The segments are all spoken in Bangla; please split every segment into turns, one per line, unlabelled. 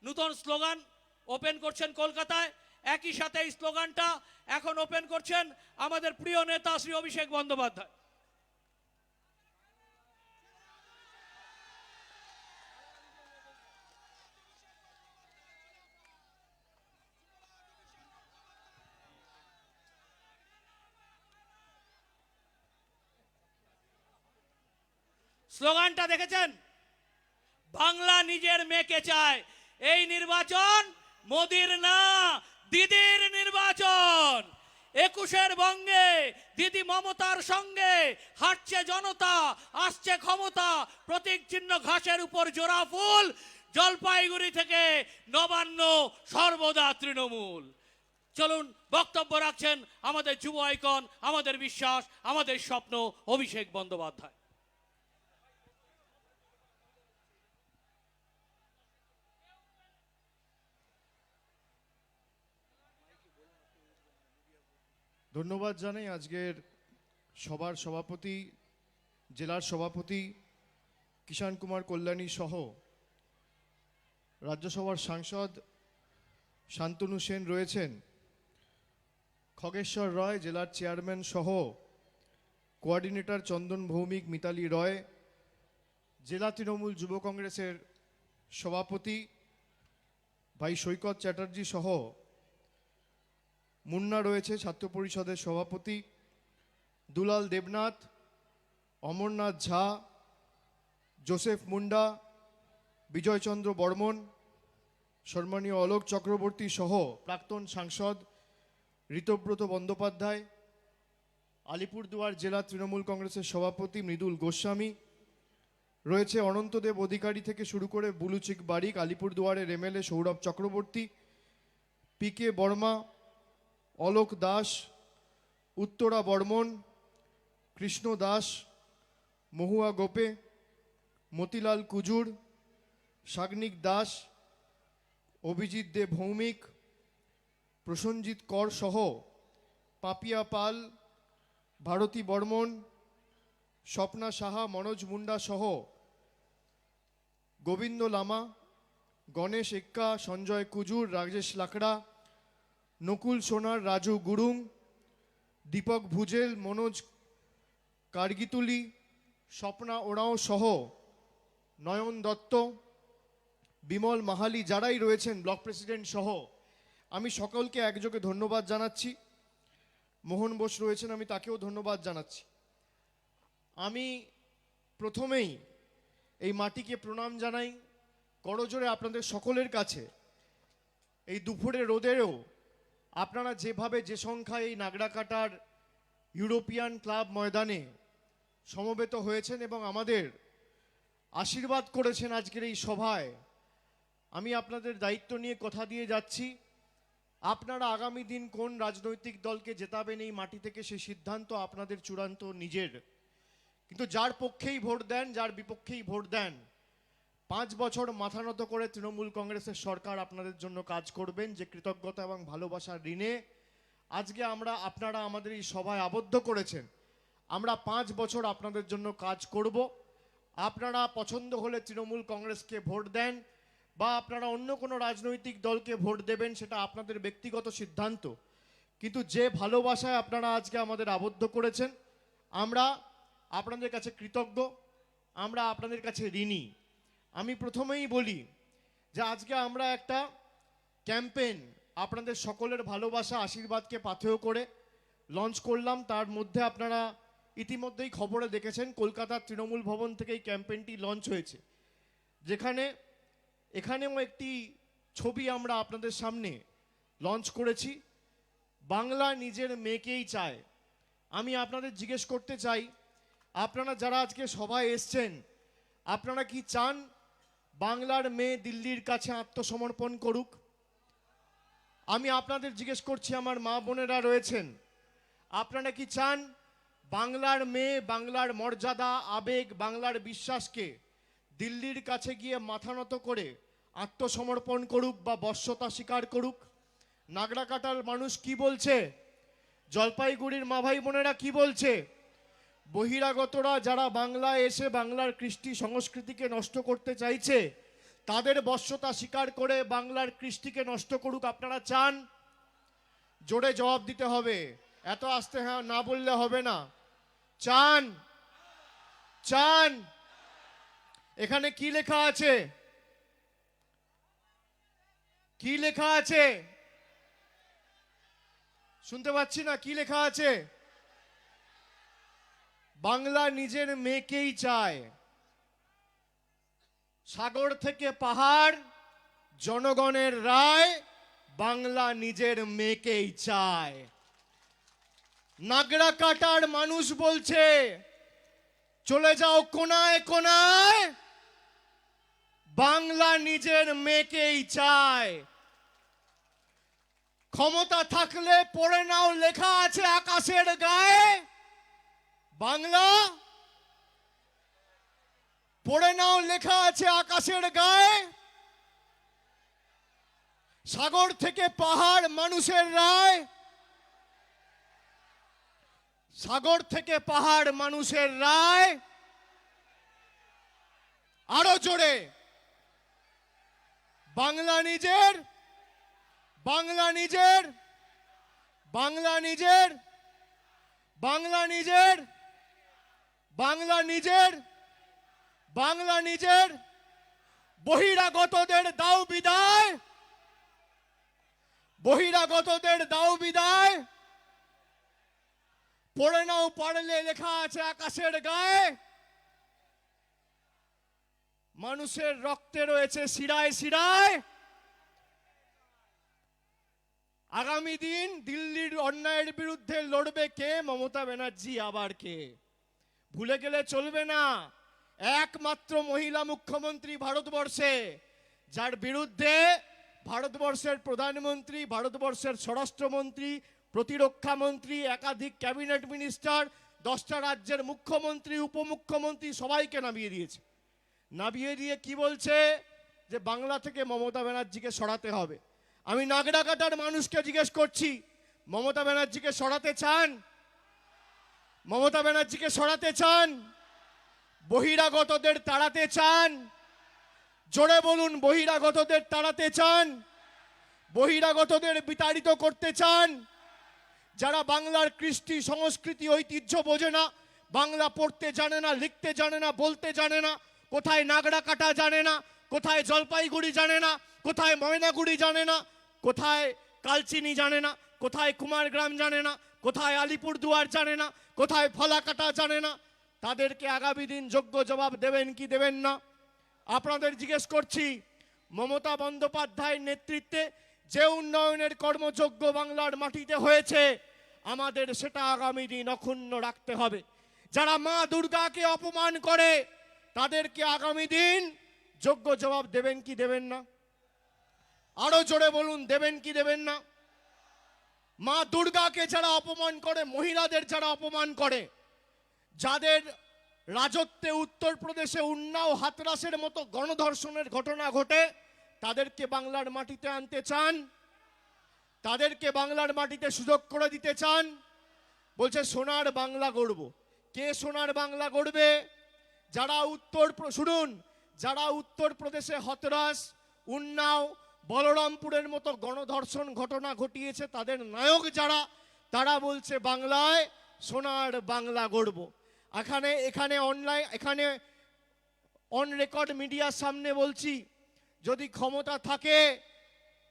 নতুন স্লোগান ওপেন করছেন কলকাতায়। একই সাথে এই স্লোগানটা এখন ওপেন করছেন আমাদের প্রিয় নেতা শ্রী অভিষেক বন্দ্যোপাধ্যায়। স্লোগানটা দেখেছেন? বাংলা নিজের মেয়েকে চায়। এই নির্বাচন মোদির না, দিদির নির্বাচন। 21-এর বঙ্গে দিদি মমতার সঙ্গে হাঁটছে জনতা, আসছে ক্ষমতা। প্রতীক চিহ্ন ঘাসের উপর জোড়া ফুল, জলপাইগুড়ি থেকে নবান্ন, সর্বদা তৃণমূল। চলুন, বক্তব্য রাখছেন আমাদের যুব আইকন, আমাদের বিশ্বাস, আমাদের স্বপ্ন অভিষেক বন্দ্যোপাধ্যায়।
ধন্যবাদ জানাই আজকের সভার সভাপতি, জেলার সভাপতি কিষাণ কুমার কল্যাণী সহ রাজ্যসভার সাংসদ শান্তনু সেন রয়েছেন, খগেশ্বর রয় জেলার চেয়ারম্যান সহ কোঅর্ডিনেটর চন্দন ভৌমিক, মিতালি রয়, জেলা তৃণমূল যুব কংগ্রেসের সভাপতি ভাই সৈকত চ্যাটার্জি সহ মুন্না রয়েছে ছাত্র পরিষদের সভাপতি, দুলাল দেবনাথ, অমরনাথ ঝা, জোসেফ মুন্ডা, বিজয়চন্দ্র বর্মন, সম্মানীয় অলোক চক্রবর্তী সহ প্রাক্তন সাংসদ ঋতব্রত বন্দ্যোপাধ্যায়, আলিপুরদুয়ার জেলা তৃণমূল কংগ্রেসের সভাপতি মৃদুল গোস্বামী রয়েছে, অনন্তদেব অধিকারী থেকে শুরু করে বুলুচিক বারিক, আলিপুরদুয়ারের এমএলএ সৌরভ চক্রবর্তী, পিকে বর্মা, অলোক দাস, উত্তরা বর্মন, কৃষ্ণ দাস, মহুয়া গোপে, মতিলাল কুজুর, সাগ্নিক দাস, অভিজিৎ দে ভৌমিক, প্রসঞ্জিৎ কর সহ পাপিয়া পাল, ভারতী বর্মন, স্বপ্না সাহা, মনোজ মুন্ডা সহ গোবিন্দ লামা, গণেশ এক্কা, সঞ্জয় কুজুর, রাজেশ লাকড়া, নকুল সোনার, রাজু গুরুং, দীপক ভুজেল, মনোজ কার্গিতুলি, স্বপ্না ওরাও সহ নয়ন দত্ত, বিমল মাহালি, যারাই রয়েছেন ব্লক প্রেসিডেন্ট সহ আমি সকলকে একযোগে ধন্যবাদ জানাচ্ছি। মোহন বোস রয়েছেন, আমি তাকেও ধন্যবাদ জানাচ্ছি। আমি প্রথমেই এই মাটিকে প্রণাম জানাই করজোড়ে আপনাদের সকলের কাছে। এই দুপুরে রোদেরও আপনারা যেভাবে যে সংখ্যায় এই নাগড়াকাটার ইউরোপিয়ান ক্লাব ময়দানে সমবেত হয়েছেন এবং আমাদের আশীর্বাদ করেছেন আজকের এই সভায়, আমি আপনাদের দায়িত্ব নিয়ে কথা দিয়ে যাচ্ছি। আপনারা আগামী দিন কোন রাজনৈতিক দলকে জেতাবেন এই মাটি থেকে সেই সিদ্ধান্ত আপনাদের চূড়ান্ত নিজের। কিন্তু যার পক্ষেই ভোট দেন, যার বিপক্ষেই ভোট দেন, 5 বছর মাথা নত করে তৃণমূল কংগ্রেসের সরকার আপনাদের জন্য কাজ করবেন। যে কৃতজ্ঞতা এবং ভালোবাসার ঋণে আজকে আপনারা আমাদের এই সভায় আবদ্ধ করেছেন, আমরা 5 বছর আপনাদের জন্য কাজ করব। আপনারা পছন্দ হলে তৃণমূল কংগ্রেসকে ভোট দেন বা আপনারা অন্য কোনো রাজনৈতিক দলকে ভোট দেবেন, সেটা আপনাদের ব্যক্তিগত সিদ্ধান্ত। কিন্তু যে ভালোবাসায় আপনারা আজকে আমাদের আবদ্ধ করেছেন, আমরা আপনাদের কাছে কৃতজ্ঞ, আমরা আপনাদের কাছে ঋণী। আমি প্রথমেই বলি যে আজকে আমরা একটা ক্যাম্পেইন আপনাদের সকলের ভালোবাসা আশীর্বাদকে পাথেয় করে লঞ্চ করলাম। তার মধ্যে আপনারা ইতিমধ্যেই খবরে দেখেছেন কলকাতার তৃণমূল ভবন থেকে এই ক্যাম্পেইনটি লঞ্চ হয়েছে, এখানেও একটি ছবি আমরা আপনাদের সামনে লঞ্চ করেছি, বাংলা নিজের মেয়েকেই চায়। আমি আপনাদের জিজ্ঞেস করতে চাই, আপনারা যারা আজকে সভায় এসছেন, আপনারা কি চান বাংলার মেয়ে দিল্লির কাছে আত্মসমর্পণ করুক? আমি আপনাদের জিজ্ঞেস করছি, আমার মা বোনেরা রয়েছেন, আপনারা কি চান বাংলার মেয়ে বাংলার মর্যাদা, আবেগ, বাংলার বিশ্বাসকে দিল্লির কাছে গিয়ে মাথা নত করে আত্মসমর্পণ করুক বা বশ্যতা স্বীকার করুক? নাগড়াকাটার মানুষ কি বলছে, জলপাইগুড়ির মা ভাই বোনেরা কি বলছে, বহিরাগতরা যারা বাংলায় এসে বাংলার কৃষ্টি সংস্কৃতিকে নষ্ট করতে চাইছে, তাদের বশ্যতা স্বীকার করে বাংলার কৃষ্টিকে নষ্ট করুক আপনারা চান? জোরে জবাব দিতে হবে, এত আস্তে হ্যাঁ না বললে হবে না। চান? চান? এখানে কি লেখা আছে? কি লেখা আছে? শুনতে পাচ্ছি না, কি লেখা আছে? বাংলা নিজের মেয়েকেই চায়। সাগর থেকে পাহাড়, জনগণের রায়, বাংলা নিজের মেয়েকেই চায়। নাগরা কাটার মানুষ বলছে চলে যাও কোনায় কোনায়, বাংলা নিজের মেয়েকেই চায়। ক্ষমতা থাকলে পড়ে নাও, লেখা আছে আকাশের গায়ে, বাংলা পড়ে নাও, লেখা আছে আকাশের গায়ে। সাগর থেকে পাহাড় মানুষের রায়, সাগর থেকে পাহাড় মানুষের রায়। আরো জোরে, বাংলা নিজের, বাংলা নিজের, বাংলা নিজের, বাংলা নিজের, বাংলা নিজের, বাংলা নিজের। বহিরাগতদের দাও বিদায়, বহিরাগতদের দাও বিদায়। পড়ে নাও পারলে, লেখা আছে আকাশের গায়ে। মানুষের রক্তে রয়েছে শিরায় শিরায়। আগামী দিন দিল্লির অন্যায়ের বিরুদ্ধে লড়বে কে? মমতা ব্যানার্জি আবার কে? ভুলে গেলে চলবে না, একমাত্র মহিলা মুখ্যমন্ত্রী ভারতবর্ষে, যার বিরুদ্ধে ভারতবর্ষের প্রধানমন্ত্রী, ভারতবর্ষের স্বরাষ্ট্রমন্ত্রী, প্রতিরক্ষা মন্ত্রী, একাধিক ক্যাবিনেট মিনিস্টার, 10টা রাজ্যের মুখ্যমন্ত্রী, উপমুখ্যমন্ত্রী সবাইকে নামিয়ে দিয়েছে। নামিয়ে দিয়ে কি বলছে? যে বাংলা থেকে মমতা ব্যানার্জিকে সরাতে হবে। আমি নাগরাকাটার মানুষকে জিজ্ঞেস করছি, মমতা ব্যানার্জিকে সরাতে চান? মমতা ব্যানার্জিকে সরাতে চান? বহিরাগতদের তাড়াতে চান? জোরে বলুন, বহিরাগতদের তাড়াতে চান? বহিরাগতদের বিতাড়িত করতে চান? যারা বাংলার কৃষ্টি সংস্কৃতি ঐতিহ্য বোঝে না, বাংলা পড়তে জানে না, লিখতে জানে না, বলতে জানে না, কোথায় নাগরা কাটা জানে না, কোথায় জলপাইগুড়ি জানে না, কোথায় ময়নাগুড়ি জানে না, কোথায় কালচিনি জানে না, কোথায় কুমারগ্রাম জানে না, কোথায় আলিপুরদুয়ার জানে না, কোথায় ফলাকাটা জানে না, তাদেরকে আগামী দিন যোগ্য জবাব দেবেন কি দেবেন না? আপনাদের জিজ্ঞেস করছি, মমতা বন্দ্যোপাধ্যায়ের নেতৃত্বে যে উন্নয়নের কর্মযজ্ঞ বাংলার মাটিতে হয়েছে, আমাদের সেটা আগামী দিন অক্ষুণ্ণ রাখতে হবে। যারা মা দুর্গাকে অপমান করে, তাদেরকে আগামী দিন যোগ্য জবাব দেবেন কি দেবেন না? আরো জোরে বলুন, দেবেন কি দেবেন না? মা দুর্গাকে যারা অপমান করে, মহিলাদের যারা অপমান করে, যাদের রাজত্বে উত্তরপ্রদেশে উন্নাও হাতরাসের মতো গণধর্ষণের ঘটনা ঘটে, তাদেরকে বাংলার মাটিতে আনতে চান? তাদেরকে বাংলার মাটিতে সুযোগ করে দিতে চান? বলছে সোনার বাংলা গড়ব। কে সোনার বাংলা গড়বে? যারা শুনুন, যারা উত্তরপ্রদেশে হতরাস, উন্নাও, বলরামপুরের মতো গণধর্ষণ ঘটনা ঘটিয়েছে, তাদের নায়ক যারা, তারা বলছে বাংলায় সোনার বাংলা গড়ব। এখানে অনলাইন, এখানে অন রেকর্ড মিডিয়ার সামনে বলছি, যদি ক্ষমতা থাকে,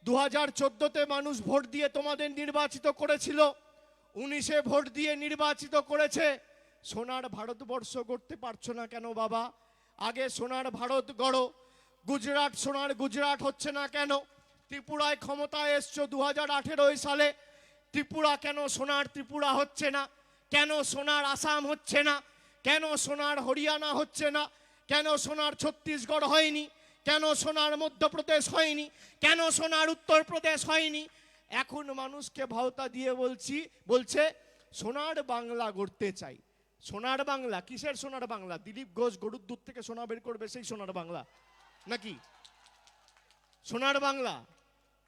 2014তে মানুষ ভোট দিয়ে তোমাদের নির্বাচিত করেছিল, 19-এ ভোট দিয়ে নির্বাচিত করেছে। সোনার ভারতবর্ষ গড়তে পারছো না কেন বাবা? আগে সোনার ভারত গড়ো। গুজরাট সোনার গুজরাট হচ্ছে না কেন? ত্রিপুরায় ক্ষমতায় এসছো 2018 সালে, ত্রিপুরা কেন সোনার ত্রিপুরা হচ্ছে না? কেন সোনার আসাম হচ্ছে না? কেন সোনার হরিয়ানা হচ্ছে না? কেন সোনার ছত্তিশগড় হয়নি? কেন সোনার মধ্যপ্রদেশ হয়নি? কেন সোনার উত্তরপ্রদেশ হয়নি? এখন মানুষকে ভাওতা দিয়ে বলছে সোনার বাংলা গড়তে চাই। সোনার বাংলা কিসের সোনার বাংলা? দিলীপ ঘোষ গরুর দুধ থেকে সোনা বের করবে সেই সোনার বাংলা নাকি? সোনার বাংলা।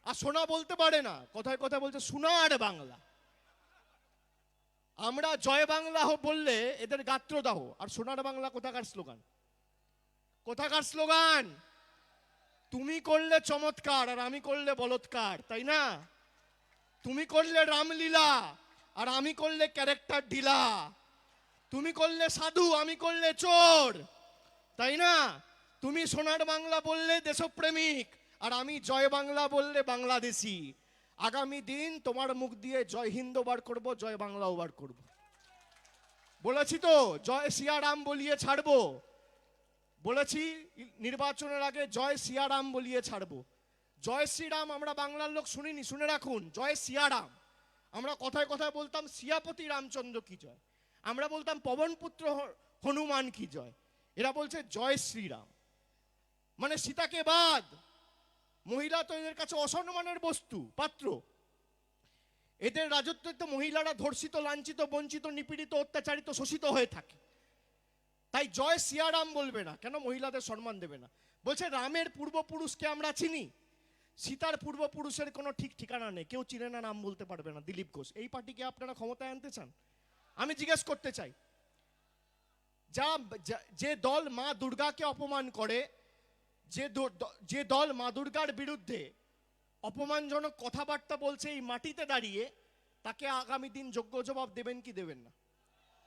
আর সোনা বলতে পারে না, কথায় কথায় বলছে সোনার বাংলা। আমরা জয় বাংলা বললে এদের গাত্রদাহ, আর সোনার বাংলা কোথাকার স্লোগান? কোথাকার স্লোগান? তুমি করলে চমৎকার আর আমি করলে বলৎকার, তাই না? তুমি করলে রামলীলা আর আমি করলে ক্যারেক্টার ঢিলা, তুমি করলে সাধু আমি করলে চোর, তাই না? তুমি সোনার বাংলা বললে দেশপ্রেমিক আর আমি জয় বাংলা বললে বাংলাদেশি। আগামী দিন তোমার মুখ দিয়ে জয় হিন্দ বার করব, জয় বাংলাও বার করব। বলেছি তো জয় সিয়ারাম বলিয়ে ছাড়বো, বলেছি নির্বাচনের আগে জয় সিয়ারাম বলিয়ে ছাড়বো। জয় শ্রীরাম আমরা বাংলার লোক শুনিনি, শুনে রাখুন, জয় সিয়ারাম। আমরা কথায় কথায় বলতাম সিয়াপতি রামচন্দ্র কি জয়, আমরা বলতাম পবনপুত্র হনুমান কি জয়, এরা বলছে জয় শ্রীরাম। মানে সীতাকে বাদ, মহিলা তো এদের কাছে অসম্মানের বস্তু, পাত্র। এদের রাজত্বে তো মহিলারা ধর্ষিত, লাঞ্ছিত, বঞ্চিত, নিপীড়িত, অত্যাচারিত, শোষিত হয়ে থাকে। তাই জয় সিয়ারাম বলবে না, কেন? মহিলাদের সম্মান দেবে না। বলছে রামের পূর্বপুরুষকে আমরা চিনি, সীতার পূর্বপুরুষের কোনো ঠিক ঠিকানা নেই, কেউ চিনে না, নাম বলতে পারবে না। দিলীপ ঘোষ, এই পার্টিকে আপনারা ক্ষমতায় আনতে চান? আমি জিজ্ঞেস করতে চাই, যে দল মা দুর্গাকে অপমান করে, যে দল মা দুর্গার বিরুদ্ধে অপমানজনক কথাবার্তা বলছে এই মাটিতে দাঁড়িয়ে, তাকে আগামী দিন যোগ্য জবাব দেবেন কি দেবেন না?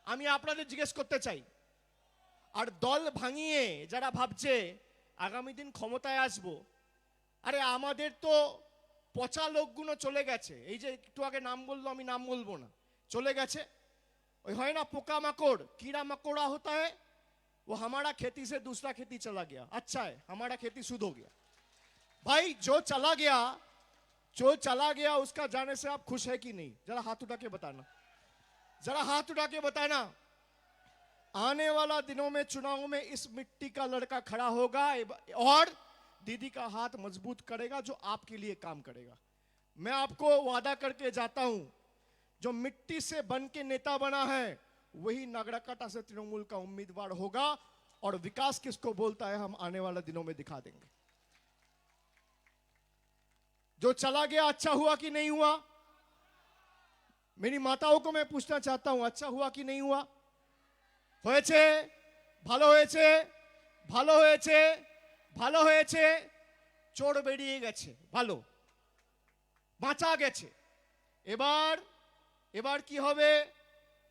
আমি আপনাদের জিজ্ঞেস করতে চাই। আর দল ভাঙিয়ে যারা ভাবছে আগামী দিন ক্ষমতায় আসবো, আরে আমাদের তো পচা লোকগুলো চলে গেছে। এই যে একটু আগে নাম বললো, আমি নাম বলবো না, চলে গেছে। ওই হয় না পোকা মাকড়, कीड़ा मकोड़ा होता है, वो हमारा खेती से दूसरा खेती चला गया, अच्छा है हमारा खेती शुद्ध हो गया। भाई जो चला गया उसका जाने से आप खुश है कि नहीं? जरा हाथ उठा के बताना, जरा हाथ उठा के बताना। आने वाला दिनों में चुनाव में इस मिट्टी का लड़का खड़ा होगा और दीदी का हाथ मजबूत करेगा, जो आपके लिए काम करेगा। मैं आपको वादा करके जाता हूं, जो मिट्टी से बन के नेता बना है वही नागराकाटा से तृणमूल का उम्मीदवार होगा। और विकास किसको बोलता है हम आने वाले दिनों में दिखा देंगे। जो चला गया अच्छा हुआ कि नहीं हुआ? मेरी माताओं को मैं पूछना चाहता हूं, अच्छा हुआ कि नहीं हुआ? হয়েছে, ভালো হয়েছে, ভালো হয়েছে, ভালো হয়েছে। চোর বেরিয়ে গেছে, ভালো, বাঁচা গেছে। এবার কি হবে?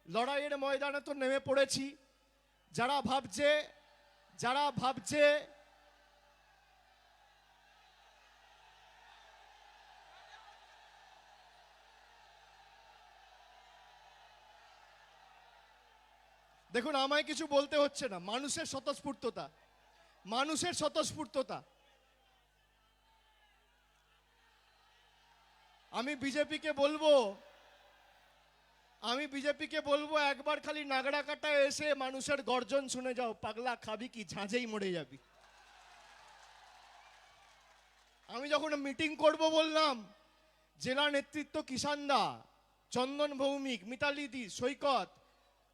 লড়াইয়ের ময়দানে তো নেমে পড়েছি। যারা ভাবছে দেখুন, আমায় কিছু বলতে হচ্ছে না, মানুষের স্বতঃস্ফূর্ততা। আমি বিজেপিকে বলবো একবার খালি নাগরাকাটায় এসে মানুষের গর্জন শুনে যাও, পাগলা খাবি কি, ঝাঁঝেই মরে যাবি। আমি যখন মিটিং করব বললাম, জেলা নেতৃত্ব কিষানদা, চন্দন ভৌমিক, মিতালি দি, সৈকত,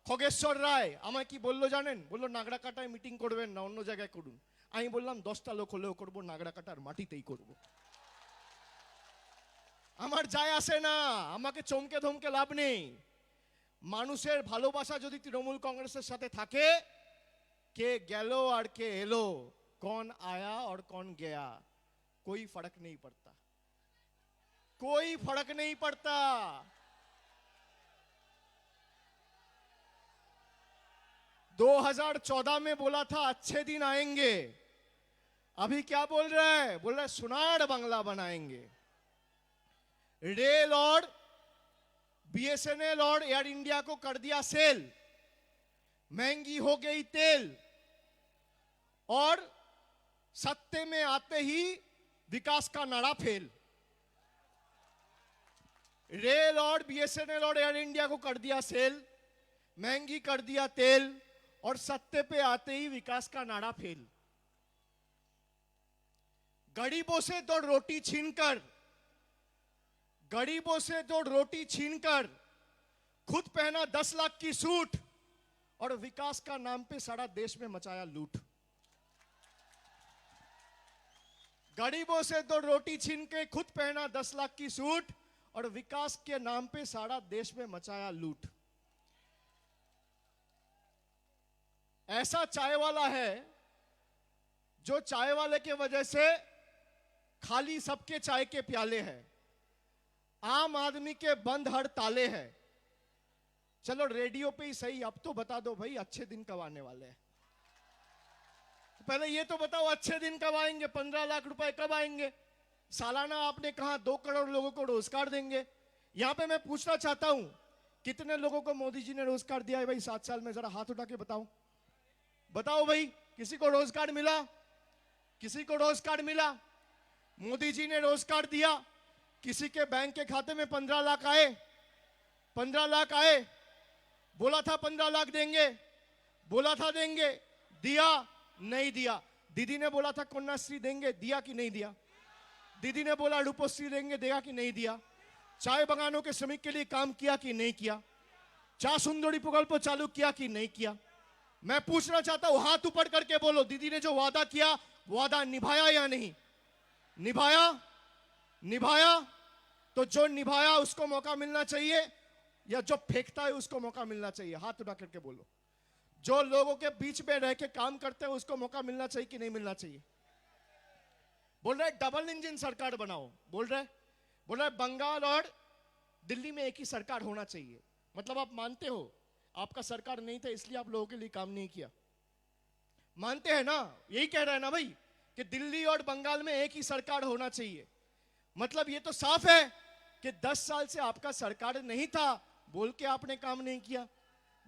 খগেশ্বর রায় আমায় কি বললো জানেন? বললো নাগরাকাটায় মিটিং করবেন না, অন্য জায়গায় করুন। আমি বললাম 10টা লোক হলেও করবো, নাগরাকাটার মাটিতেই করব। আমার যায় আসে না, আমাকে চমকে ধমকে লাভ নেই। মানুষের ভালোবাসা যদি তৃণমূল কংগ্রেসের সাথে থাকে, কে গেল আর কে এলো, कौन आया और कौन गया, कोई फर्क नहीं पड़ता, कोई फर्क नहीं पड़ता। 2014 में बोला था अच्छे दिन आएंगे, अभी क्या बोल रहा है? बोल रहा है सुनार बांग्ला बनाएंगे। रेल और बीएसएनएल और एयर इंडिया को कर दिया सेल, महंगी हो गई तेल, और सत्ते में आते ही विकास का नारा फेल। रेल और बीएसएनएल और एयर इंडिया को कर दिया सेल, महंगी कर दिया तेल, और सत्ते पे आते ही विकास का नारा फेल। गरीबों से तो रोटी छीनकर खुद पहना 10 लाख की सूट, और विकास का नाम पे सारा देश में मचाया लूट। गरीबों से तो रोटी छीन के खुद पहना 10 लाख की सूट, और विकास के नाम पे सारा देश में मचाया लूट। ऐसा चाय वाला है जो चाय वाले के वजह से खाली सबके चाय के प्याले हैं, आम आदमी के बंद हड़ताले हैं। चलो रेडियो पे ही सही, अब तो बता दो भाई अच्छे दिन कब आने वाले हैं। पहले ये तो बताओ अच्छे दिन कब आएंगे, 15 लाख रुपए कब आएंगे। सालाना आपने कहा 2 करोड़ लोगों को रोजगार देंगे। यहां पे मैं पूछना चाहता हूं कितने लोगों को मोदी जी ने रोजगार दिया है भाई 7 साल में, जरा हाथ उठा के बताओ। बताओ भाई, किसी को रोजगार मिला? किसी को रोजगार मिला? मोदी जी ने रोजगार दिया, किसी के बैंक के खाते में 15 लाख आए? 15 लाख आए? बोला था 15 लाख देंगे, बोला था देंगे, दिया नहीं दिया। दीदी ने बोला था कन्याश्री देंगे, दिया कि नहीं दिया? दीदी ने बोला रूपश्री देंगे, देगा कि नहीं दिया? चाय बागानों के श्रमिक के लिए काम किया कि नहीं किया? चा सुंदरी प्रकल्प चालू किया कि नहीं किया? मैं पूछना चाहता हूं, हाथ ऊपर करके बोलो, दीदी ने जो वादा किया वादा निभाया या नहीं निभाया? निभाया। तो जो निभाया उसको मौका मिलना चाहिए या जो फेंकता है उसको मौका मिलना चाहिए? हाथ उठा करके बोलो। जो लोगों के बीच में रह के काम करते हैं उसको मौका मिलना चाहिए कि नहीं मिलना चाहिए? बोल रहे डबल इंजन सरकार बनाओ, बोल रहे बंगाल और दिल्ली में एक ही सरकार होना चाहिए। मतलब आप मानते हो आपका सरकार नहीं था इसलिए आप लोगों के लिए काम नहीं किया? मानते हैं ना? यही कह रहे हैं ना भाई कि दिल्ली और बंगाल में एक ही सरकार होना चाहिए। मतलब ये तो साफ है कि 10 साल से आपका सरकार नहीं था, बोल के आपने काम नहीं किया।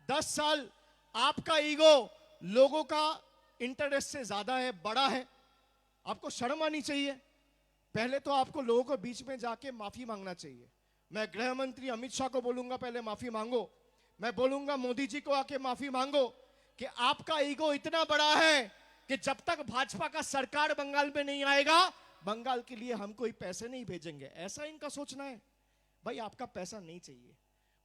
10 साल आपका ईगो लोगों का इंटरेस्ट से ज्यादा है, बड़ा है। आपको शर्म आनी चाहिए। पहले तो आपको लोगों के बीच में जाके माफी मांगना चाहिए। मैं गृह मंत्री अमित शाह को बोलूंगा पहले माफी मांगो। मैं बोलूंगा मोदी जी को आके माफी मांगो कि आपका ईगो इतना बड़ा है कि जब तक भाजपा का सरकार बंगाल में नहीं आएगा बंगाल के लिए हम कोई पैसे नहीं भेजेंगे। ऐसा इनका सोचना है। भाई आपका पैसा नहीं चाहिए।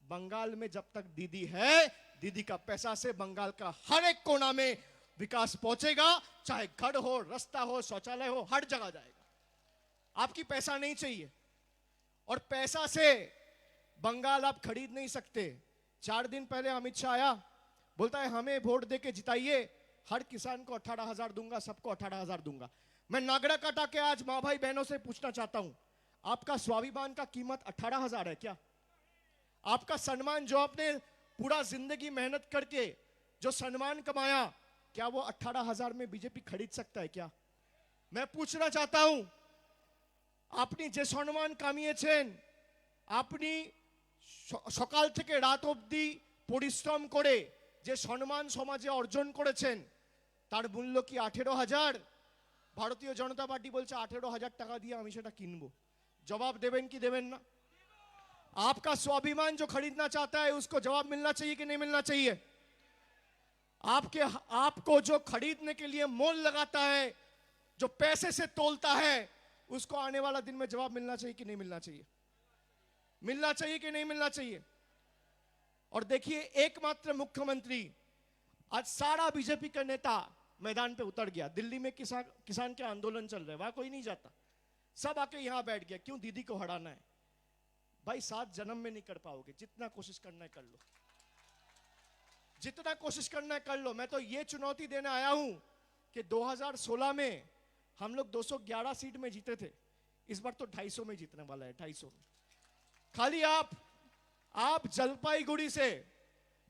बंगाल में जब तक दीदी है, दीदी का पैसा से बंगाल का हर एक कोना में विकास पहुंचेगा, चाहे घर हो, रास्ता हो, शौचालय हो, हर जगह जाएगा। आपकी पैसा नहीं चाहिए। और पैसा से बंगाल आप खरीद नहीं सकते। 4 दिन पहले अमित शाह आया, बोलता है हमें वोट देके जिताइए, हर किसान को 18,000 दूंगा, सबको 18,000 दूंगा। मैं नागड़ा काटा के आज मां भाई बहनों से पूछना चाहता हूं, आपका स्वाभिमान का कीमत 18,000 है क्या? आपका सम्मान जो आपने पूरा जिंदगी मेहनत करके जो सम्मान कमाया, क्या वो 18,000 में बीजेपी खरीद सकता है क्या? मैं पूछना चाहता हूं, আপনি যে সম্মান কামিয়েছেন, আপনি সকাল থেকে রাত অবধি পরিশ্রম করে যে সম্মান সমাজে অর্জন করেছেন তার মূল্য কি 18,000? ভারতীয় জনতা পার্টি বলছে 18,000 টাকা দিয়ে আমি সেটা কিনবো। জবাব দেবেন কি দেবেন না? आपका स्वाभिमान जो खरीदना चाहता है उसको जवाब मिलना चाहिए कि नहीं मिलना चाहिए? आपको जो खरीदने के लिए मोल लगाता है, जो पैसे से तोलता है, उसको आने वाला दिन में जवाब मिलना चाहिए कि नहीं मिलना चाहिए? मिलना चाहिए कि नहीं मिलना चाहिए? और देखिए एकमात्र मुख्यमंत्री, आज सारा बीजेपी का नेता मैदान पे उतर गया। दिल्ली में किसान के आंदोलन चल रहे हैं, वहां कोई नहीं जाता, सब आके यहां बैठ गया। क्यों? दीदी को हराना है। भाई 7 जन्म में नहीं कर पाओगे, जितना कोशिश करना है कर लो, जितना कोशिश करना है कर लो। मैं तो ये चुनौती देने आया हूं कि 2016 में हम लोग 211 सीट में जीते थे, इस बार तो 250 में जीतने वाला है। 250 में खाली आप जलपाईगुड़ी से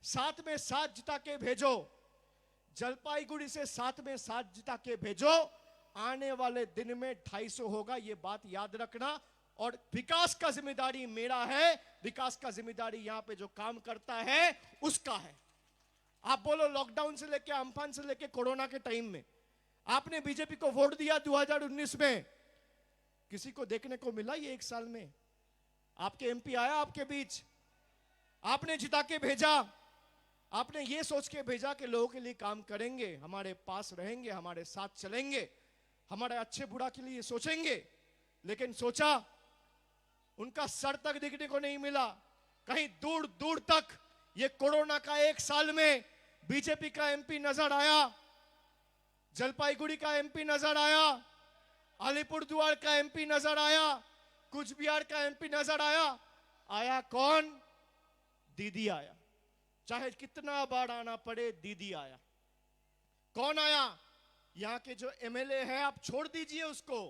7 में 7 जिता के भेजो, जलपाईगुड़ी से 7 में 7 जिता के भेजो, आने वाले दिन में 250 होगा, ये बात याद रखना। और विकास का जिम्मेदारी मेरा है, विकास का जिम्मेदारी यहां पे जो काम करता है उसका है। आप बोलो लॉकडाउन से लेके अम्फान से लेके कोरोना के टाइम में आपने बीजेपी को वोट दिया 2019 में, किसी को देखने को मिला ये 1 साल में? आपके एमपी आया आपके बीच? आपने जिता के भेजा, आपने ये सोच के भेजा कि लोगों के लिए काम करेंगे, हमारे पास रहेंगे, हमारे साथ चलेंगे, हमारे अच्छे बुरा के लिए सोचेंगे। लेकिन सोचा उनका सर तक दिखने को नहीं मिला। कहीं दूर दूर तक ये कोरोना का 1 साल में बीजेपी का एमपी नजर आया, जलपाईगुड़ी का एमपी नजर आया, अलीपुरद्वार का एमपी नजर आया, कुछ बिहार का एमपी नजर आया? आया कौन? दीदी आया। चाहे कितना बार आना पड़े, दीदी आया। कौन आया? यहां के जो एमएलए है आप छोड़ दीजिए उसको,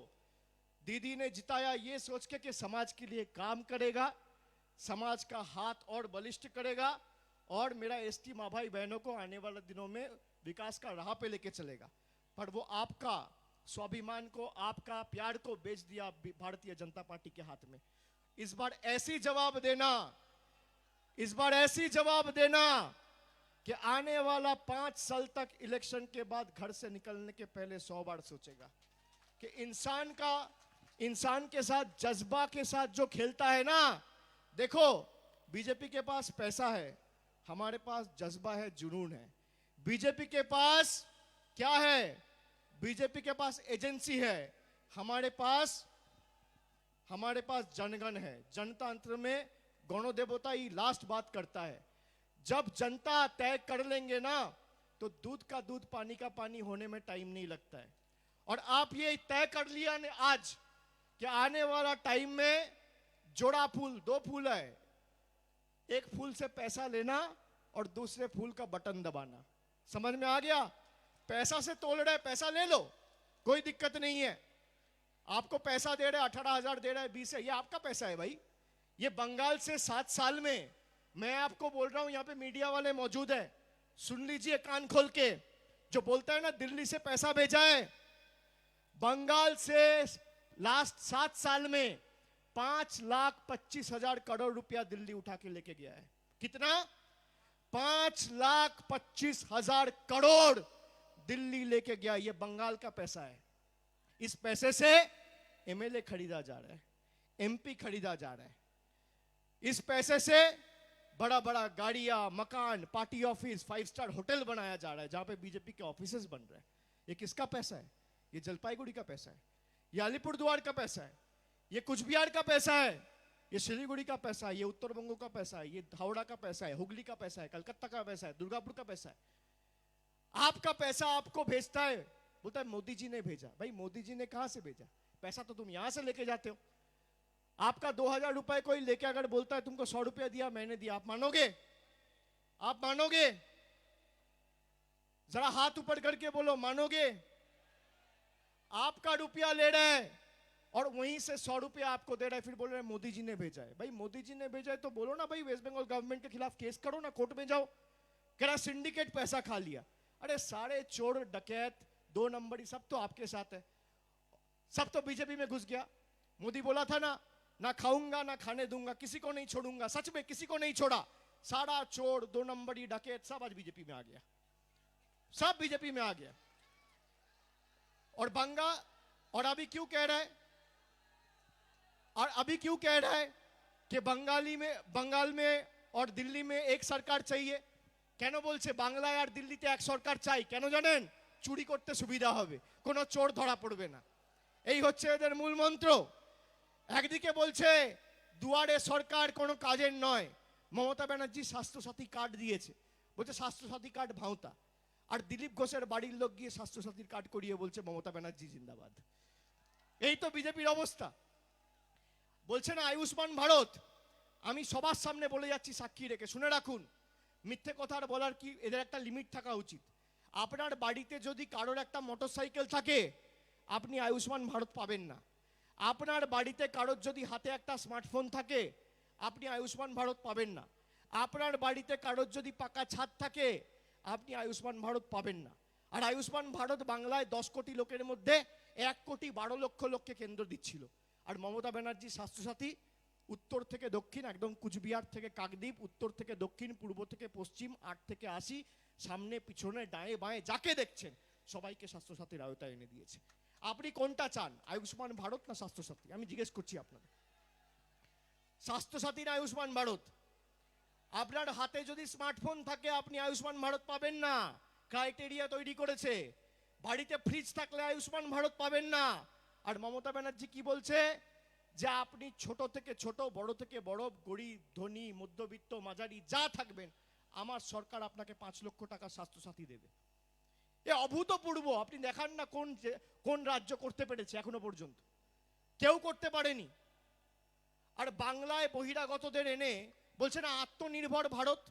दीदी ने जिताया ये सोच के कि समाज के लिए काम करेगा, समाज का हाथ और बलिष्ठ करेगा और मेरा एसटी माँ भाई बहनों को आने वाले दिनों में विकास का राह पे लेके चलेगा। पर वो आपका स्वाभिमान को, आपका प्यार को बेच दिया भारतीय जनता पार्टी के हाथ में। इस बार ऐसी जवाब देना, इस बार ऐसी जवाब देना कि आने वाला 5 साल तक इलेक्शन के बाद घर से निकलने के पहले 100 बार सोचेगा कि इंसान के साथ, जज्बा के साथ जो खेलता है ना। देखो बीजेपी के पास पैसा है, हमारे पास जज्बा है, जुनून है। बीजेपी के पास क्या है? बीजेपी के पास एजेंसी है, हमारे पास जनगण है। जनतंत्र में गणो देवता ही लास्ट बात करता है। जब जनता तय कर लेंगे ना तो दूध का दूध, पानी का पानी होने में टाइम नहीं लगता है। और आप ये तय कर लिया ने आज कि आने वाला टाइम में जोड़ा फूल, 2 फूल है, एक फूल से पैसा लेना और दूसरे फूल का बटन दबाना। समझ में आ गया? पैसा से तोल रहे, पैसा ले लो, कोई दिक्कत नहीं है। आपको पैसा दे रहे, 18,000 दे रहे, 20 है, ये आपका पैसा है भाई। ये बंगाल से 7 साल में, मैं आपको बोल रहा हूं, यहां पे मीडिया वाले मौजूद है, सुन लीजिए कान खोल के। जो बोलता है ना दिल्ली से पैसा भेजा है, बंगाल से लास्ट 7 साल में 5,25,000 करोड़ रुपया दिल्ली उठा के लेके गया है। कितना? 5,25,000 करोड़ दिल्ली लेके गया। ये बंगाल का पैसा है। इस पैसे से एमएलए खरीदा जा रहा है, एमपी खरीदा जा रहा है। इस पैसे से बड़ा बड़ा गाड़ियां, मकान, पार्टी ऑफिस, 5 स्टार होटल बनाया जा रहा है, जहां पे बीजेपी के ऑफिसेस बन रहे हैं। ये किसका पैसा है? ये जलपाईगुड़ी का पैसा है, ये अलीपुरद्वार का पैसा है, ये कुचबिहार का पैसा है, ये सिलीगुड़ी का पैसा है, ये उत्तर बंगो का पैसा है, ये हावड़ा का पैसा है, हुगली का पैसा है, कलकत्ता का पैसा है, दुर्गापुर का पैसा है। आपका पैसा आपको भेजता है, बोलता है मोदी जी ने भेजा। भाई मोदी जी ने कहां से भेजा? पैसा तो तुम यहां से लेके जाते हो। आपका 2,000 रुपए कोई लेके अगर बोलता है तुमको 100 रुपया दिया, मैंने दिया, आप मानोगे? आप मानोगे? जरा हाथ ऊपर करके बोलो, मानोगे? आपका रुपया ले रहा है और वहीं से 100 रुपया आपको दे रहा है, फिर बोल रहे हैं मोदी जी ने भेजा है। भाई मोदी जी ने भेजा है तो बोलो ना भाई, वेस्ट बंगाल गवर्नमेंट के खिलाफ केस करो ना, कोर्ट में जाओ। कह रहा सिंडिकेट पैसा खा लिया। अरे सारे चोर, डकैत, 2 नंबरी सब तो आपके साथ है, सब तो बीजेपी में घुस गया। मोदी बोला था ना खाऊंगा ना खाने दूंगा, किसी को नहीं छोड़ूंगा। सच में किसी को नहीं छोड़ा। सारा चोर, 2 नंबरी, डकैत सब आज बीजेपी में आ गया, सब बीजेपी में आ गया। और अभी क्यों कह रहा है, और अभी क्यों कह रहा है कि बंगाल में और दिल्ली में एक सरकार चाहिए? কেন বলছে বাংলায় আর দিল্লিতে এক সরকার চাই? কেন জানেন? চুরি করতে সুবিধা হবে, কোনো চোর ধরা পড়বে না। এই হচ্ছে এদের মূল মন্ত্র। একদিকে বলছে দুয়ারে সরকার কোনো কাজের নয়, মমতা ব্যানার্জি স্বাস্থ্যসাথী কার্ড দিয়েছে, বলছে স্বাস্থ্যসাথী কার্ড ভাঁওতা। আর দিলীপ ঘোষের বাড়ির লোক গিয়ে স্বাস্থ্যসাথীর কার্ড করিয়ে বলছে মমতা ব্যানার্জি জিন্দাবাদ। এই তো বিজেপির অবস্থা। বলছে না আয়ুষ্মান ভারত। আমি সবার সামনে বলে যাচ্ছি সাক্ষী রেখে, শুনে রাখুন, মিথ্যে কথা বলার কি এদের একটা লিমিট থাকা উচিত। আপনার বাড়িতে যদি কারোর একটা মোটরসাইকেল থাকে, আপনি আয়ুষ্মান ভারত পাবেন না। আপনার বাড়িতে কারোর যদি হাতে একটা স্মার্টফোন থাকে, আপনি আয়ুষ্মান ভারত পাবেন না। আপনার বাড়িতে কারোর যদি পাকা ছাদ থাকে, আপনি আয়ুষ্মান ভারত পাবেন না। আর আয়ুষ্মান ভারত বাংলায় 10 কোটি লোকের মধ্যে 1,12,00,000 লোককে কেন্দ্র দিচ্ছিল। আর মমতা ব্যানার্জি স্বাস্থ্যসাথী उत्तर থেকে দক্ষিণ, একদম কুচবিহার থেকে কাকদ্বীপ, উত্তর থেকে দক্ষিণ, পূর্ব থেকে পশ্চিম, 8 থেকে 80, সামনে পিছনে ডায়ে বায়ে যাকে দেখছেন সবাইকে স্বাস্থ্যসাথীর আওতায় এনে দিয়েছে। আপনি কোনটা চান, আয়ুষ্মান ভারত না স্বাস্থ্যসাথী? আমি জিজ্ঞেস করছি আপনাদের, স্বাস্থ্যসাথী না আয়ুষ্মান ভারত? আপনার হাতে যদি স্মার্টফোন থাকে আপনি আয়ুষ্মান ভারত পাবেন না, ক্রাইটেরিয়া তৈরি করেছে। বাড়িতে ফ্রিজ থাকলে আয়ুষ্মান ভারত পাবেন না। আর মমতা ব্যানার্জি কি বলছে, যে আপনি ছোট থেকে ছোট, বড় থেকে বড়, গরিব, ধনী, মধ্যবিত্ত, মাঝারি যা থাকবেন, আমার সরকার আপনাকে 5 লক্ষ টাকা স্বাস্থ্যসাথী দেবে। এ অভূতপূর্ব। আপনি দেখান না কোন রাজ্য করতে পেরেছে এখনো পর্যন্ত? কেউ করতে পারেনি। আর বাংলায় বহিরাগতদের এনে বলছে না আত্মনির্ভর ভারত,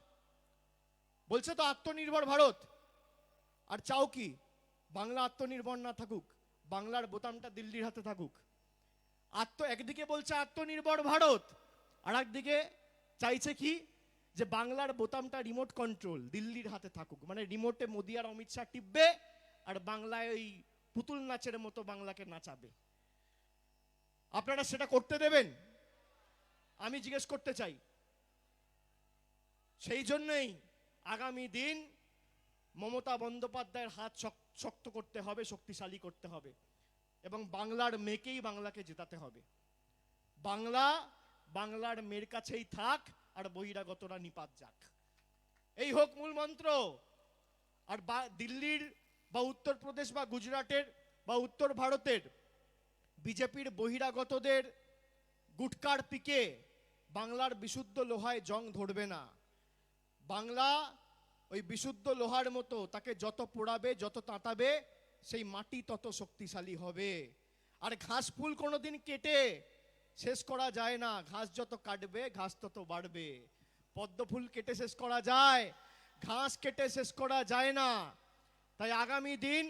বলছে তো আত্মনির্ভর ভারত। আর চাও কি বাংলা আত্মনির্ভর না থাকুক, বাংলার বোতামটা দিল্লির হাতে থাকুক। একদিকে বলছে আত্মনির্ভর ভারত, আর একদিকে চাইছে কি যে বাংলার বোতামটা রিমোট কন্ট্রোল দিল্লির হাতে থাকুক, মানে রিমোটে মোদি আর অমিত শাহ টিপবে আর বাংলায় ওই পুতুল নাচের মতো বাংলাকে নাচাবে। আপনারা সেটা করতে দেবেন? আমি জিজ্ঞেস করতে চাই। সেই জন্যই আগামী দিন মমতা বন্দ্যোপাধ্যায়ের হাত শক্ত করতে হবে, শক্তিশালী করতে হবে, এবং বাংলার মেয়েকেই বাংলাকে জেতাতে হবে। বাংলা বাংলার মেয়ের কাছেই থাক, আর বহিরাগতরা নিপাত যাক, এই হোক মূল মন্ত্র। আর দিল্লির বা উত্তরপ্রদেশ বা গুজরাটের বা উত্তর ভারতের বিজেপির বহিরাগতদের গুটকার পিকে বাংলার বিশুদ্ধ লোহায় জং ধরবে না। বাংলা ওই বিশুদ্ধ লোহার মতো, তাকে যত পোড়াবে যত তাঁতাবে সেই মাটি তত শক্তিশালী হবে। আর ঘাস ফুল কোনোদিন কেটে শেষ করা যায় না, ঘাস যত কাটবে ঘাস তত বাড়বে। পদ্ম ফুল কেটে শেষ করা যায়, ঘাস কেটে শেষ করা যায় না। তাই আগামী দিন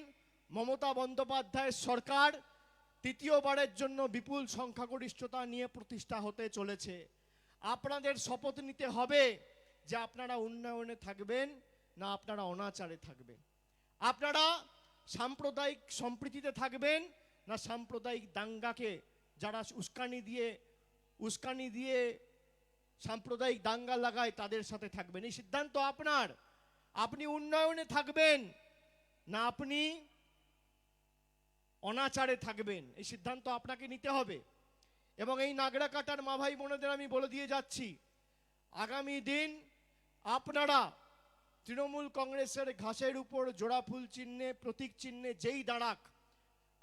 মমতা বন্দ্যোপাধ্যায়ের সরকার তৃতীয়বারের জন্য বিপুল সংখ্যাগরিষ্ঠতা নিয়ে প্রতিষ্ঠা হতে চলেছে। আপনাদের শপথ নিতে হবে যে আপনারা উন্নয়নে থাকবেন না আপনারা অনাচারে থাকবেন, আপনারা সাম্প্রদায়িক সম্প্রীতিতে থাকবেন না সাম্প্রদায়িক দাঙ্গাকে, যারা উস্কানি দিয়ে সাম্প্রদায়িক দাঙ্গা লাগায় তাদের সাথে থাকবেন। এই সিদ্ধান্ত আপনার। আপনি উন্নয়নে থাকবেন না আপনি অনাচারে থাকবেন, এই সিদ্ধান্ত আপনাকে নিতে হবে। এবং এই নাগরাকাটার মা ভাই বোনেদের আমি বলে দিয়ে যাচ্ছি, আগামী দিন আপনারা তৃণমূল কংগ্রেসের ঘাসের উপর জোড়া ফুল চিহ্নে, প্রতীক চিহ্নে যেই দাঁড়াক,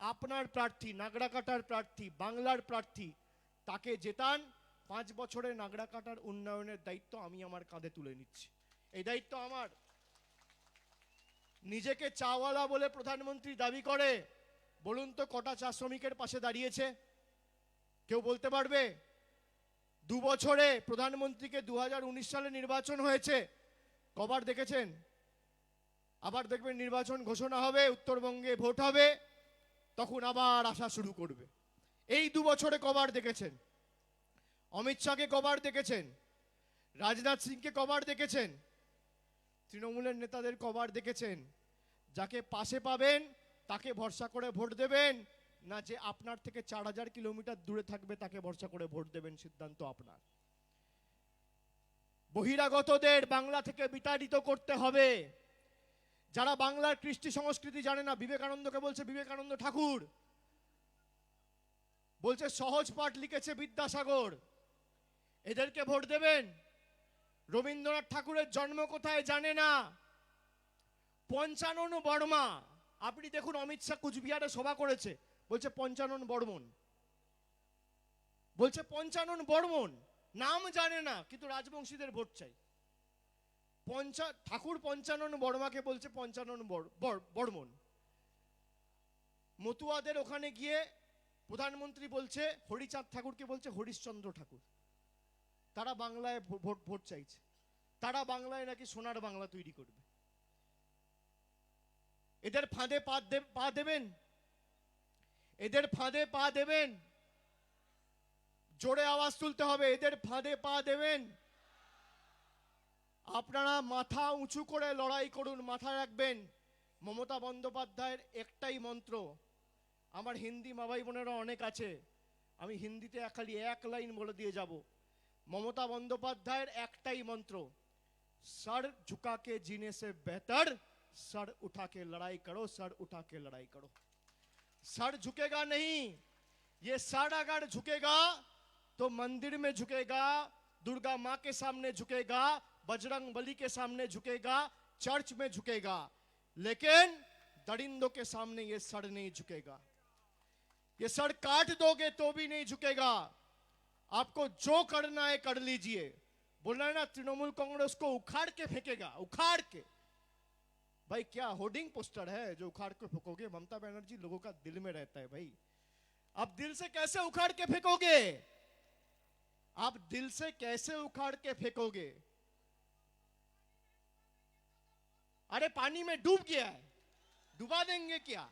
আপনার প্রার্থী, নাগরাকাটার প্রার্থী, বাংলার প্রার্থী, তাকে জেতান। 5 বছরে নাগরাকাটার উন্নয়নের দায়িত্ব আমি আমার কাঁধে তুলে নিচ্ছি। এই দায়িত্ব আমার। নিজেকে চাওয়ালা বলে প্রধানমন্ত্রী দাবি করে, বলুন তো কটা চা শ্রমিকের পাশে দাঁড়িয়েছে? কেউ বলতে পারবে? 2 বছরে প্রধানমন্ত্রীকে 2019 সালে নির্বাচন হয়েছে, কবার দেখেছেন? আবার দেখবেন নির্বাচন ঘোষণা হবে, উত্তরবঙ্গে ভোট হবে, তখন আবার আসা শুরু করবে। এই 2 বছরে কবার দেখেছেন? অমিত শাহকে কবার দেখেছেন? রাজনাথ সিংকে কবার দেখেছেন? তৃণমূলের নেতাদের কবার দেখেছেন? যাকে পাশে পাবেন তাকে ভরসা করে ভোট দেবেন, না যে আপনার থেকে 4000 কিলোমিটার দূরে থাকবে তাকে ভরসা করে ভোট দেবেন, সিদ্ধান্ত আপনার। বহিরাগতদের বাংলা থেকে বিতাড়িত করতে হবে। যারা বাংলার কৃষ্টি সংস্কৃতি জানে না, বিবেকানন্দকে বলছে বিবেকানন্দ ঠাকুর, বলছে সহজ পাঠ লিখেছে বিদ্যাসাগর, এদেরকে ভোট দেবেন? রবীন্দ্রনাথ ঠাকুরের জন্ম কোথায় জানে না। পঞ্চানন বর্মা, আপনি দেখুন অমিত শাহ কুচবিহারে সভা করেছে, বলছে পঞ্চানন বর্মন, বলছে পঞ্চানন বর্মন, নাম জানে না, কিন্তু রাজবংশীদের ভোট চাই। ঠাকুর পঞ্চানন বর্মাকে বলছে পঞ্চানন বর্মন। মতুয়াদের ওখানে গিয়ে প্রধানমন্ত্রী বলছে হরিচাঁদ ঠাকুরকে বলছে হরিশ্চন্দ্র ঠাকুর। তারা বাংলায় ভোট চাইছে, তারা বাংলায় নাকি সোনার বাংলা তৈরি করবে। এদের ফাঁদে পা দেবেন? এদের ফাঁদে পা দেবেন? জোরে আওয়াজ তুলতে হবে, এদের ফাঁদে পা দেবেন? আপনারা মাথা উঁচু করে লড়াই করুন। মাথায় রাখবেন, মমতা বন্দ্যোপাধ্যায়ের একটাই মন্ত্র। আমার হিন্দি মা ভাই বোনেরা অনেক আছে, আমি হিন্দিতে খালি 1 লাইন বলে দিয়ে যাব। মমতা বন্দ্যোপাধ্যায়ের একটাই মন্ত্র, सर झुका के जीने से बेहतर सर उठा के लड़ाई करो, सर उठा के लड़ाई करो। सर झुकेगा नहीं, ये सर अगर झुकेगा तो मंदिर में झुकेगा, दुर्गा माँ के सामने झुकेगा, बजरंग बली के सामने झुकेगा, चर्च में झुकेगा, लेकिन दरिंदों के सामने ये सर नहीं झुकेगा। ये सर काट दोगे तो भी नहीं झुकेगा। आपको जो करना है कर लीजिए। बोल रहे ना तृणमूल कांग्रेस को उखाड़ के फेंकेगा, उखाड़ के। भाई क्या होर्डिंग पोस्टर है जो उखाड़ के फेंकोगे? ममता बनर्जी लोगों का दिल में रहता है भाई। आप दिल से कैसे उखाड़ के फेंकोगे? आप दिल से कैसे उखाड़ के फेंकोगे? अरे पानी में डूब गया है, डुबा देंगे क्या?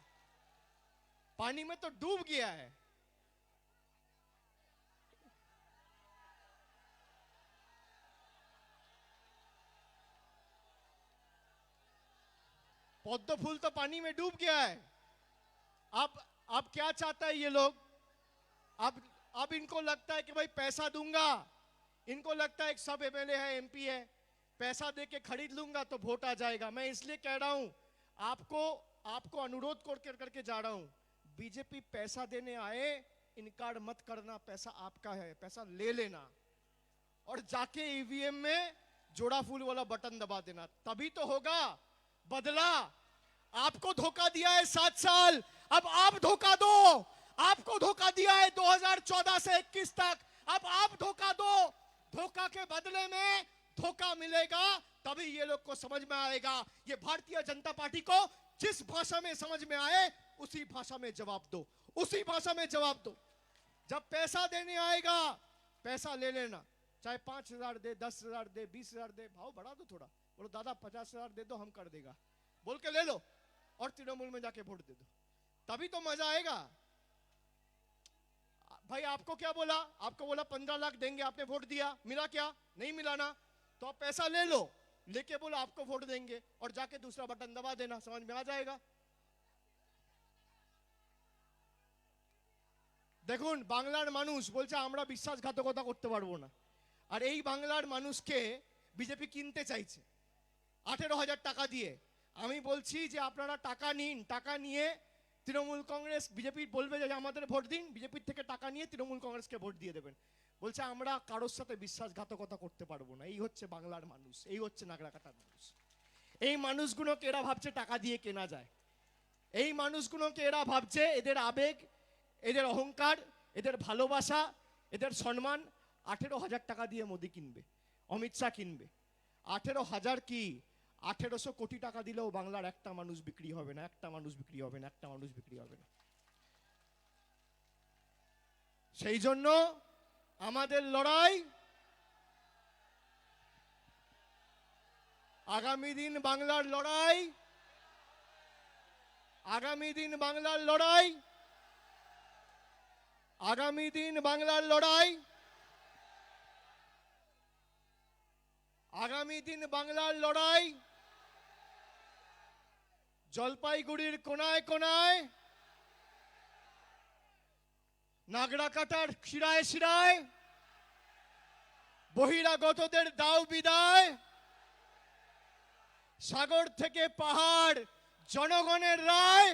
पानी में तो डूब गया है। पद्म फूल तो पानी में डूब गया है। अब क्या चाहता है ये लोग? अब इनको लगता है कि भाई पैसा दूंगा, इनको लगता है कि सब एमएलए है, एमपी है, पैसा दे के खरीद लूंगा तो वोट आ जाएगा। मैं इसलिए कह रहा हूं, आपको अनुरोध करके जा रहा हूं, बीजेपी पैसा देने आए, इनकार मत करना, पैसा आपका है, पैसा ले लेना और जाके ईवीएम में जोड़ा फूल वाला बटन दबा देना, तभी तो होगा बदला। आपको धोखा दिया है 7 साल, अब आप धोखा दो। आपको धोखा दिया है 2014 से 21 तक, अब आप धोखा दो। धोखा के बदले में धोखा मिलेगा, तभी ये लोग को समझ में आएगा। ये भारतीय जनता पार्टी को जिस भाषा में समझ में आए उसी भाषा में जवाब दो, उसी भाषा में जवाब दो। जब पैसा देने आएगा, पैसा ले लेना, चाहे 5,000 दे, 10,000 दे, 20,000 दे, भाव बढ़ा दो थोड़ा, बोलो दादा 50,000 दे दो, हम कर देगा, बोल के ले लो और तृणमूल में जाके वोट दे दो, तभी तो मजा आएगा। भाई आपको क्या बोला? आपको बोला 15 लाख देंगे, आपने वोट दिया, मिला क्या? नहीं मिला ना, तो आप पैसा ले लो, लेके बोलो आपको वोट देंगे और जाके दूसरा बटन दबा देना, समझ में आ जाएगा। দেখুন বাংলার মানুষ বলছে আমরা বিশ্বাসঘাতকতা করতে পারবো না, আর এই বাংলার মানুষকে বিজেপি কিনতে চাইছে 18,000 টাকা দিয়ে। আমি বলছি যে আপনারা টাকা নিন, টাকা নিয়ে তৃণমূল কংগ্রেস, বিজেপি বলবে যে আমাদের ভোট দিন, বিজেপির থেকে টাকা নিয়ে তৃণমূল কংগ্রেসকে ভোট দিয়ে দেবেন। বলছে আমরা কারোর সাথে বিশ্বাসঘাতকতা করতে পারবো না। এই হচ্ছে বাংলার মানুষ, এই হচ্ছে নাগরাকাটার মানুষ। এই মানুষগুলোকে এরা ভাবছে টাকা দিয়ে কেনা যায়, এই মানুষগুলোকে এরা ভাবছে এদের আবেগ, এদের অহংকার, এদের ভালোবাসা, এদের সম্মান 18,000 টাকা দিয়ে মোদি কিনবে, অমিত শাহ কিনবে। 18,000 কি 1800 কোটি টাকা দিলেও বাংলার একটা মানুষ বিক্রি হবে না, একটা মানুষ বিক্রি হবে না, একটা মানুষ বিক্রি হবে না। সেই জন্য আমাদের লড়াই, আগামী দিন বাংলার লড়াই, আগামী দিন বাংলার লড়াই, আগামী দিন বাংলার লড়াই, আগামী দিন বাংলার লড়াই। জলপাইগুড়ির কোনায় কোনায়, নাগরাকাটার শিরায় শিরায় বহিরাগতদের দাও বিদায়। সাগর থেকে পাহাড় জনগণের রায়,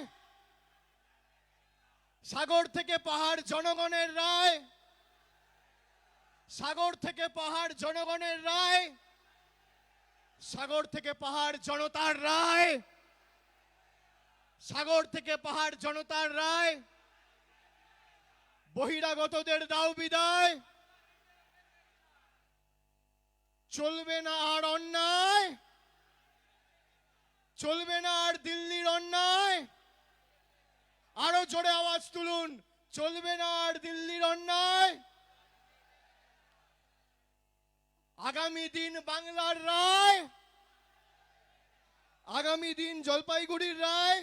সাগর থেকে পাহাড় জনগণের রায়, সাগর থেকে পাহাড় জনগণের রায়, সাগর থেকে পাহাড় জনতার রায়, সাগর থেকে পাহাড় জনতার রায়। বহিরাগতদের দাও বিদায়, চলবে না আর অন্যায়, চলবে না আর দিল্লির অন্যায়। আরো জোরে আওয়াজ তুলুন, চলবে না আর দিল্লির অন্যায়। আগামী দিন বাংলার রায়, আগামী দিন জলপাইগুড়ির রায়।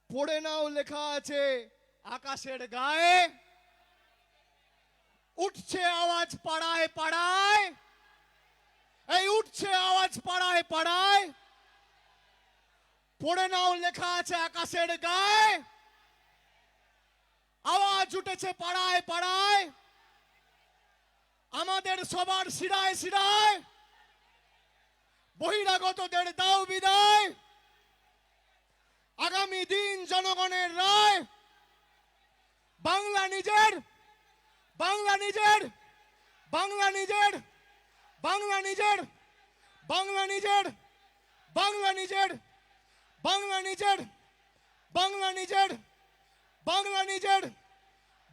পড়ে নাও, লেখা আছে আকাশের গায়ে, উঠছে আওয়াজ পাড়ায় পাড়ায়, এই উঠছে আওয়াজ পাড়ায় পাড়ায়। পড়ে নাও, লেখা আছে আকাশের গায়ে, আওয়াজ উঠেছে পাড়ায় পাড়ায়। আমাদের সবার শিরায় শিরায় বহিরাগতদের দাও বিদায়। আগামী দিন জনগণের রায়। বাংলা নিজের, বাংলা নিজের, বাংলা নিজের, বাংলা নিজের, বাংলা নিজের, বাংলা নিজের, বাংলা নিজের, বাংলা নিজের, বাংলা নিজের,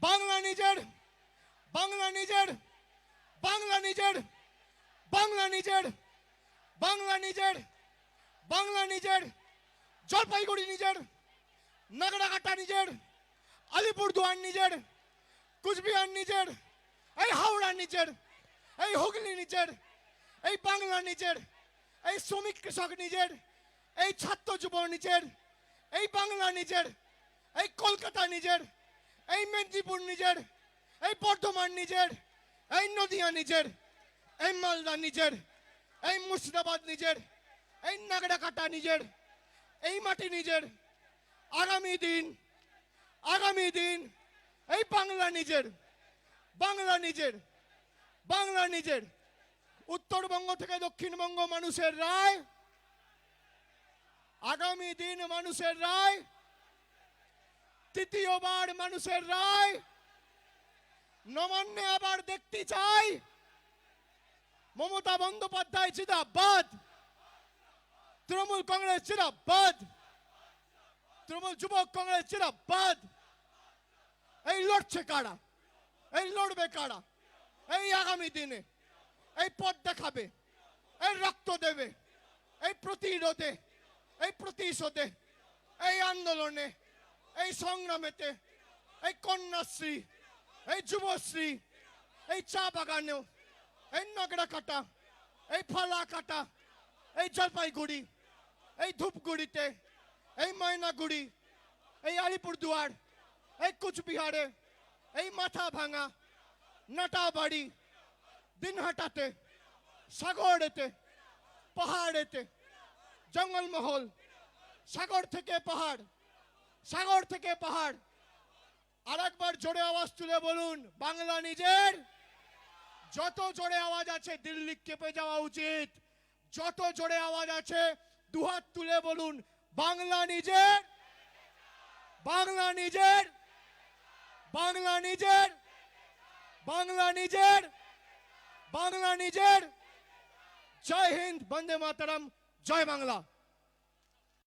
বাংলা নিজের, বাংলা নিজের, বাংলা নিজের, বাংলা নিজের, বাংলা নিজের, বাংলা নিজের। জলপাইগুড়ি নিজের, নাগরাকাটা নিজের, আলিপুরদুয়ার নিজের, কুচবিহার নিজের, এই হাওড়া নিজের, এই হুগলি নিজের, এই বাংলা নিজের, এই শ্রমিক কৃষক নিজের, এই ছাত্র যুব নিজের, এই বাংলা নিজের, এই কলকাতা নিজের, এই মেদিনীপুর নিজের, এই বর্ধমান নিজের, এই নদিয়া নিজের, এই মালদা নিজের, এই মুর্শিদাবাদ নিজের, এই নাগড়া কাটা নিজের, এই মাটি নিজের, আগামী দিন এই বাংলা নিজের, বাংলা নিজের, বাংলা নিজের। উত্তরবঙ্গ থেকে দক্ষিণবঙ্গ মানুষের রায়, আগামী দিন মানুষের রায়, তৃতীয়বার মানুষের রায়। নবান্নে আবার দেখতে চাই মমতা বন্দ্যোপাধ্যায় জিন্দাবাদ, তৃণমূল কংগ্রেস জিন্দাবাদ, তৃণমূল যুবক কংগ্রেস জিন্দাবাদ। এই লড়ছে কারা, এই লড়বে কারা, এই আগামী দিনে এই পথ দেখাবে, এই রক্ত দেবে, এই প্রতিরোধে, এই প্রতিশোধে, এই আন্দোলনে, এই সংগ্রামেতে, এই কন্যাশ্রী, এই যুবশ্রী, এই চা বাগানেও, এই নগড়া কাটা, এই ফালা কাটা, এই জলপাইগুড়ি, এই ধূপগুড়িতে, এই ময়নাগুড়ি, এই আলিপুরদুয়ার, এই কুচবিহারে, এই মাথা ভাঙা, নাটাবাড়ি, দিনহাটাতে, সাগরেতে, পাহাড়েতে, জঙ্গলমহল, সাগর থেকে পাহাড়, সাগর থেকে পাহাড়। আরেকবার জোরে আওয়াজ তুলে বলুন বাংলা নিজের। যত জোরে আওয়াজ আছে দিল্লি কেঁপে যাওয়া উচিত। যত জোরে আওয়াজ আছে দুহাত তুলে বলুন বাংলা নিজের, বাংলা নিজের, বাংলা নিজের, বাংলা নিজের, বাংলা নিজের। জয় হিন্দ, বন্দে মাতরম, জয় বাংলা।